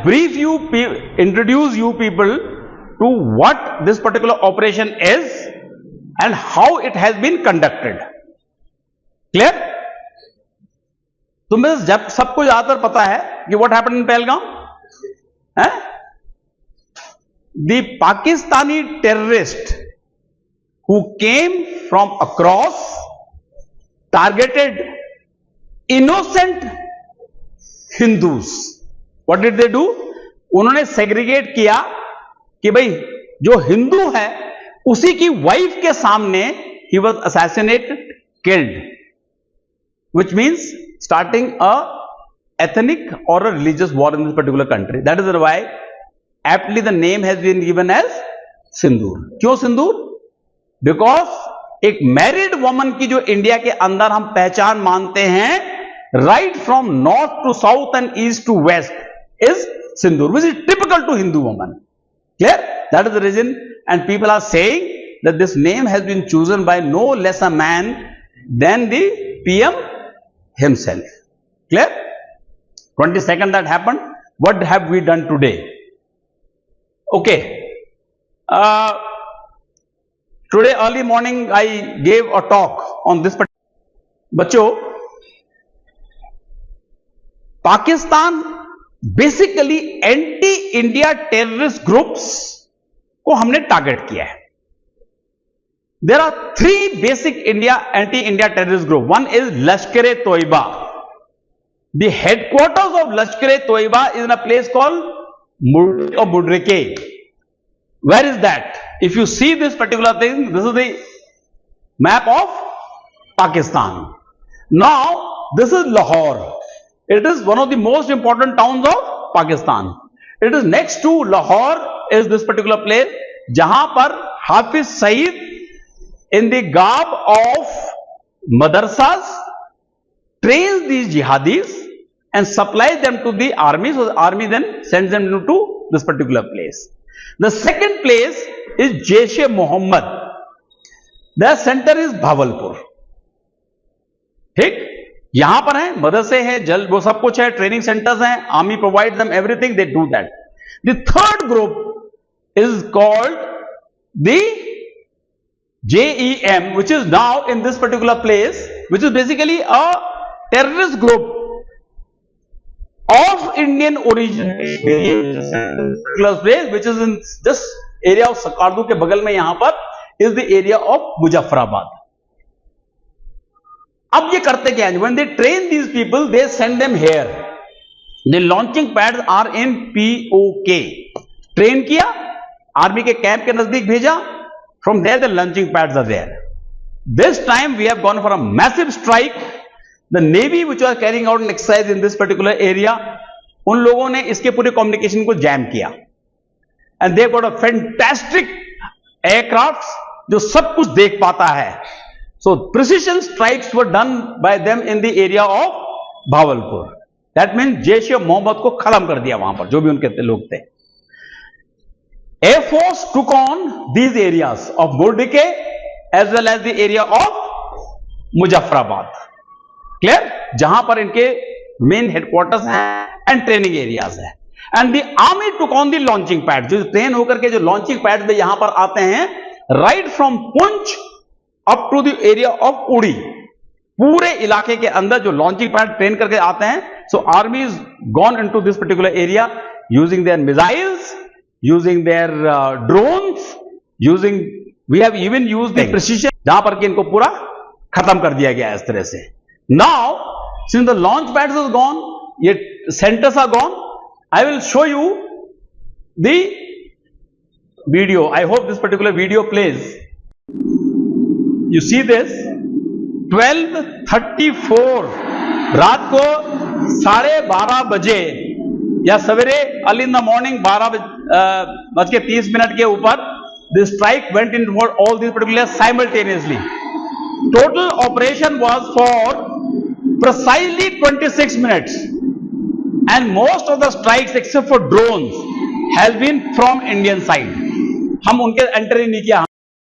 brief you, introduce you people to what this particular operation is and how it has been conducted. Clear? तुम्हें जब सबको ज्यादातर पता है कि what happened in Pahalgam? The Pakistani terrorist who came from across targeted innocent Hindus. What did they do? उन्होंने segregate किया कि भाई जो हिंदू है उसी की वाइफ के सामने he was assassinated, killed, which means starting a ethnic or a religious war in this particular country. That is why aptly the name has been given as सिंदूर. क्यों सिंदूर? Because एक मैरिड वुमन की जो India के अंदर हम पहचान मानते हैं, right from north to south and east to west, is sindoor, which is typical to Hindu woman. Clear? That is the reason, and people are saying that this name has been chosen by no less a man than the PM himself. Clear? 22nd that happened. What have we done today? Okay. Today early morning I gave a talk on this particular. बच्चों, Pakistan basically anti India terrorist groups को हमने target किया है. There are 3 basic anti India terrorist group. One is Lashkar e Taiba. The headquarters of Lashkar e Taiba is in a place called बुडरिके. Where is that? If you see this particular thing, this is the map of Pakistan. Now this is Lahore. It is one of the most important towns of Pakistan. It is next to Lahore is this particular place, जहां पर Hafiz Saeed in the garb of madrasas trains these jihadis and supplies them to the army. So the army then sends them to this particular place. The second place is Jaish-e-Mohammed. Their center is Bhavalpur. ठीक? यहां पर है, मदरसे हैं, जल वो सब कुछ है, ट्रेनिंग सेंटर्स हैं, army provide them everything, they do that. The third group is called the JEM, which is now in this particular place, which is basically a terrorist group of Indian origin, which is in this area of Sakardu के बगल में यहां पर is the area of Muzaffarabad. अब ये करते क्या है? When they train these people, they send them here. The launching pads are in POK. Train किया, आर्मी के कैंप के नजदीक भेजा. From there, the launching pads are there. This time, we have gone for a massive strike. The Navy, which was carrying out an exercise in this particular area, उन लोगों ने इसके पूरे कम्युनिकेशन को जैम किया. And they got a fantastic aircraft जो सब कुछ देख पाता है. So precision strikes were done by them in the area of Bhavalpur. That means Jaish-e-Mohammed को खत्म कर दिया वहां पर, जो भी उनके लोग थे. Air Force took on these areas of Burdike as well as the area of Muzaffarabad. Clear? जहां पर इनके मेन हेडक्वार्टर्स हैं एंड ट्रेनिंग एरियाज है. And the army took on the launching pad. जो ट्रेन होकर के जो लॉन्चिंग पैड में यहां पर आते हैं, right from Poonch up to the area of Uri, पूरे इलाके के अंदर जो लॉन्चिंग पैड ट्रेन करके आते हैं. So army is gone into this particular area using their missiles, using their drones, using, we have even used the precision, जहां पर कि इनको पूरा खत्म कर दिया गया इस तरह से. Now since the launch pads is gone, ये centers are gone, I will show you the video. I hope this particular video plays. You see this 12:34 रात को 12:30 बजे या सवेरे अर्ली इन द मॉर्निंग 12:30 के ऊपर the strike went in for all these particulars simultaneously. Total operation was for precisely 26 minutes and most of the strikes except for drones has been from Indian side. हम उनके enter ही नहीं किया.